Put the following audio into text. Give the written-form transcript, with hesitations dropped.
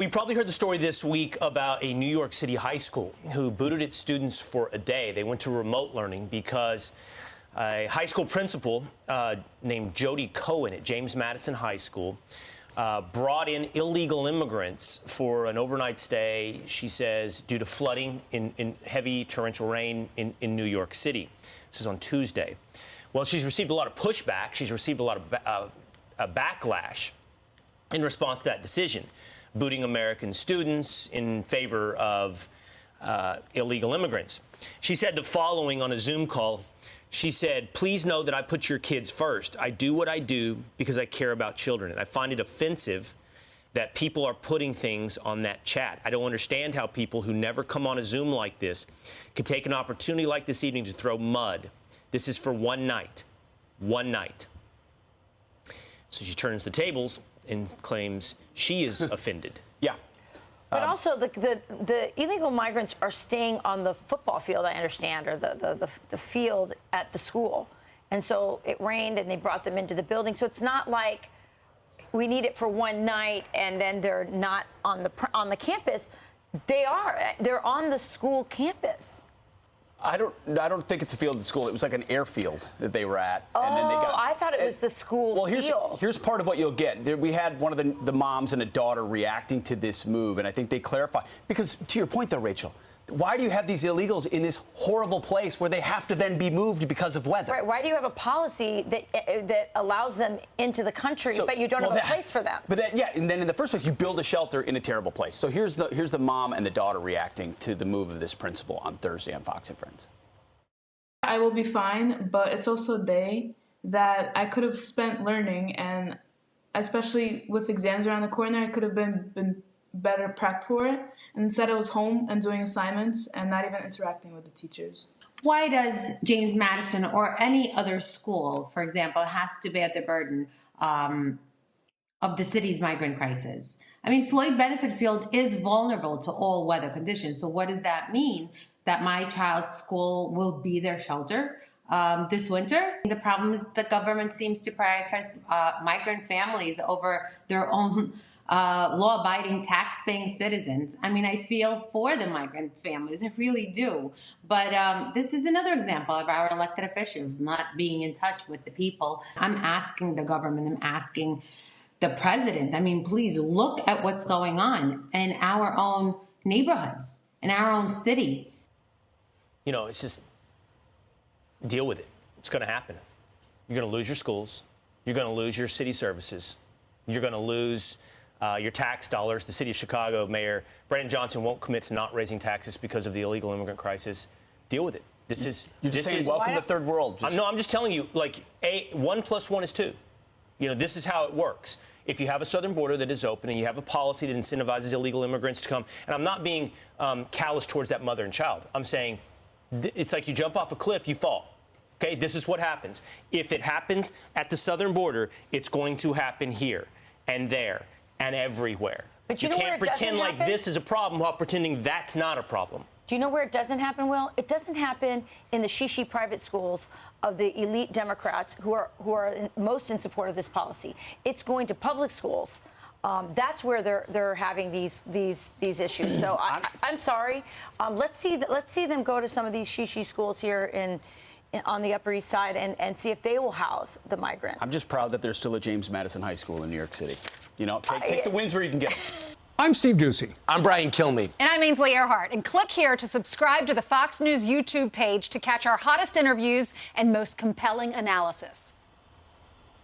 We probably heard the story this week about a New York City high school who booted its students for a day. They went to remote learning because a high school principal named Jody Cohen at James Madison High School brought in illegal immigrants for an overnight stay, she says, due to flooding in heavy torrential rain in New York City. This is on Tuesday. Well, she's received a lot of pushback. She's received a lot of backlash in response to that decision, booting American students in favor of illegal immigrants. She said the following on a Zoom call. She said, "Please know that I put your kids first. I do what I do because I care about children. And I find it offensive that people are putting things on that chat. I don't understand how people who never come on a Zoom like this could take an opportunity like this evening to throw mud. This is for one night. One night." So she turns the tables and claims she is offended. Yeah. But also, the illegal migrants are staying on the football field, I understand, or the field at the school. And so it rained, and they brought them into the building. So it's not like we need it for one night, and then they're not on the campus. They're on the school campus. I don't think it's a field at school. It was like an airfield that they were at. Oh, and then they got, I thought it was the school field. Here's part of what you'll get. We had one of the moms and a daughter reacting to this move, and I think they clarify. Because to your point, though, Rachel, why do you have these illegals in this horrible place where they have to then be moved because of weather? Right. Why do you have a policy that allows them into the country, but you don't have a place for them? But then, yeah, and then in the first place, you build a shelter in a terrible place. So here's the mom and the daughter reacting to the move of this principal on Thursday on Fox and Friends. I will be fine, but it's also a day that I could have spent learning, and especially with exams around the corner, I could have been better prepped for it. And instead, I was home and doing assignments and not even interacting with the teachers. Why does James Madison or any other school, for example, has to bear the burden of the city's migrant crisis? I mean, Floyd Benefit Field is vulnerable to all weather conditions. So what does that mean? That my child's school will be their shelter this winter? The problem is the government seems to prioritize migrant families over their own law-abiding, tax-paying citizens. I mean, I feel for the migrant families, I really do. But this is another example of our elected officials not being in touch with the people. I'm asking the government, I'm asking the president, I mean, please look at what's going on in our own neighborhoods, in our own city. You know, it's just deal with it. It's going to happen. You're going to lose your schools. You're going to lose your city services. You're going to lose your tax dollars. The city of Chicago Mayor Brandon Johnson won't commit to not raising taxes because of the illegal immigrant crisis. Deal with it. You're just saying welcome to third world. No, I'm just telling you, like, 1 + 1 is 2. You know, this is how it works. If you have a southern border that is open and you have a policy that incentivizes illegal immigrants to come, and I'm not being callous towards that mother and child. I'm saying it's like you jump off a cliff, you fall. Okay, this is what happens. If it happens at the southern border, it's going to happen here and there and everywhere. But you can't pretend like this is a problem while pretending that's not a problem. Do you know where it doesn't happen, Will? It doesn't happen in the shishi private schools of the elite Democrats who are most in support of this policy. It's going to public schools. That's where they're having these issues. So I'm sorry. Let's see them go to some of these shishi schools here on the Upper East Side and see if they will house the migrants. I'm just proud that there's still a James Madison High School in New York City. You know, take the wins where you can get them. I'm Steve Ducey. I'm Brian Kilmeade. And I'm Ainsley Earhart. And click here to subscribe to the Fox News YouTube page to catch our hottest interviews and most compelling analysis.